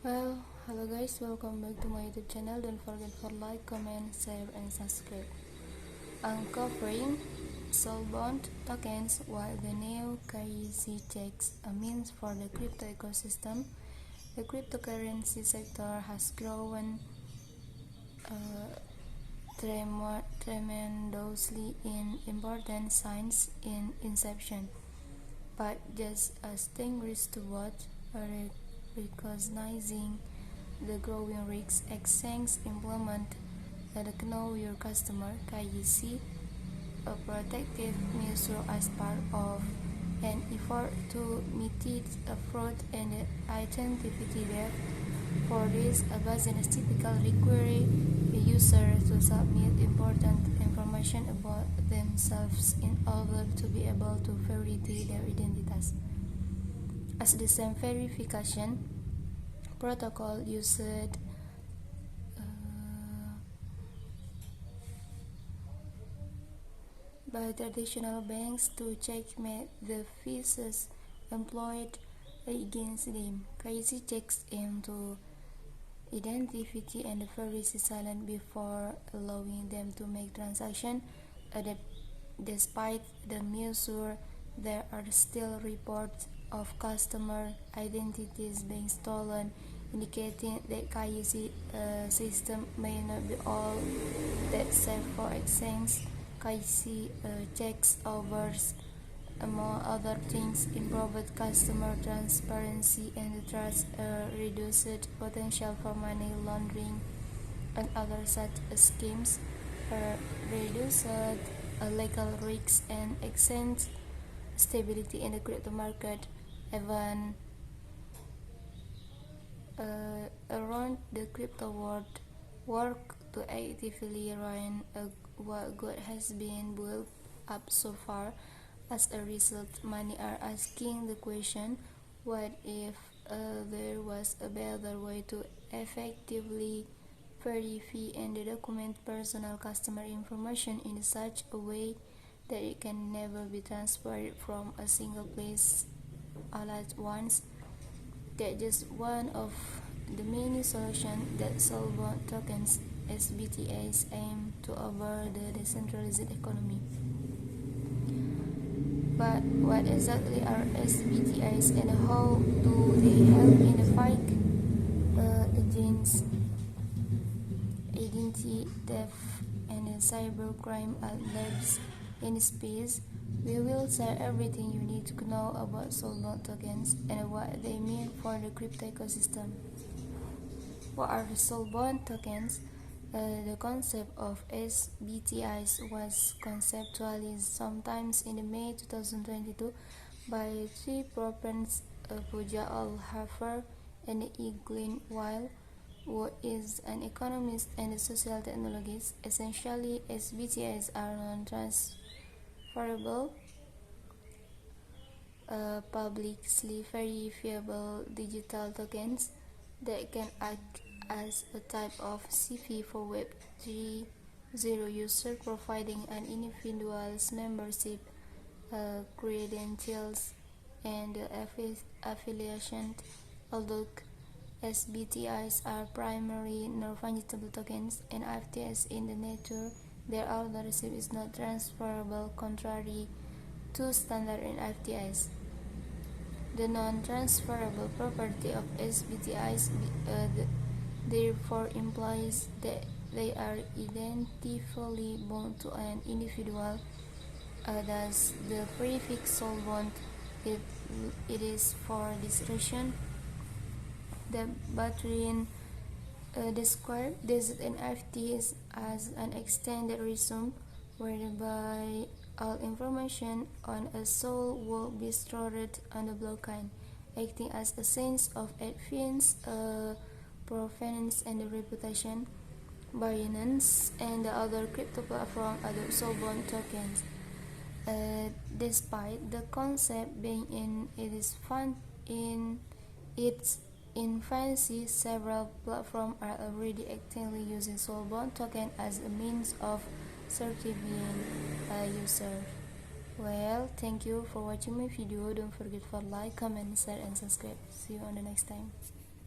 Hello guys, welcome back to my YouTube channel. Don't forget for like, comment, share, and subscribe. Uncovering soulbound tokens while the new KYC checks a means for the crypto ecosystem. The cryptocurrency sector has grown tremendously in importance since its inception, but just as things to watch, recognizing the growing risks, exchange implement the Know Your Customer (KYC), a protective measure as part of an effort to mitigate fraud and identity theft. For this, a business typically requires the user to submit important information about themselves in order to be able to verify their identities. As the same verification protocol used by traditional banks to checkmate the fees employed against them. KYC checks aim to identify and verify silent before allowing them to make transactions. Despite the measure, there are still reports of customer identities being stolen, indicating that KYC system may not be all that safe for exchange. KYC checks offers, among other things, improved customer transparency and trust, reduced potential for money laundering and other such schemes, reduced legal risks and exchange stability in the crypto market. Even around the crypto world work to actively run what good has been built up so far. As a result, many are asking the question, what if there was a better way to effectively verify and document personal customer information in such a way that it can never be transferred from a single place all at once? That's just one of the many solutions that soulbound tokens (SBTs) aim to offer the decentralized economy. But what exactly are SBTs and how do they help in the fight against identity theft and cybercrime at large in space? We will share everything you need to know about soulbound tokens and what they mean for the crypto ecosystem. What are the soulbound tokens? The concept of SBTIs was conceptualized sometimes in May 2022 by three proponents, Pooja Al-Hafer and Eglin Weil, who is an economist and a social technologist. Essentially, SBTIs are non-transferable, publicly verifiable digital tokens that can act as a type of CV for Web 3.0 users, providing an individual's membership credentials and affiliation. Although SBTIs are primarily non-fungible tokens, NFTs in the nature, their ownership is not transferable, contrary to standard NFTs. The non-transferable property of SBTIs therefore implies that they are identically bound to an individual. Thus, the prefix soulbound it is for this reason that Batrin described these NFTs as an extended resume, whereby all information on a soul will be stored on the blockchain, acting as a sense of advance, provenance, and reputation. Binance and the other crypto platforms adopt soulbound tokens. Despite the concept being in its infancy, several platforms are already actively using soulbound token as a means of certifying users. Well, thank you for watching my video. Don't forget for like, comment, share, and subscribe. See you on the next time.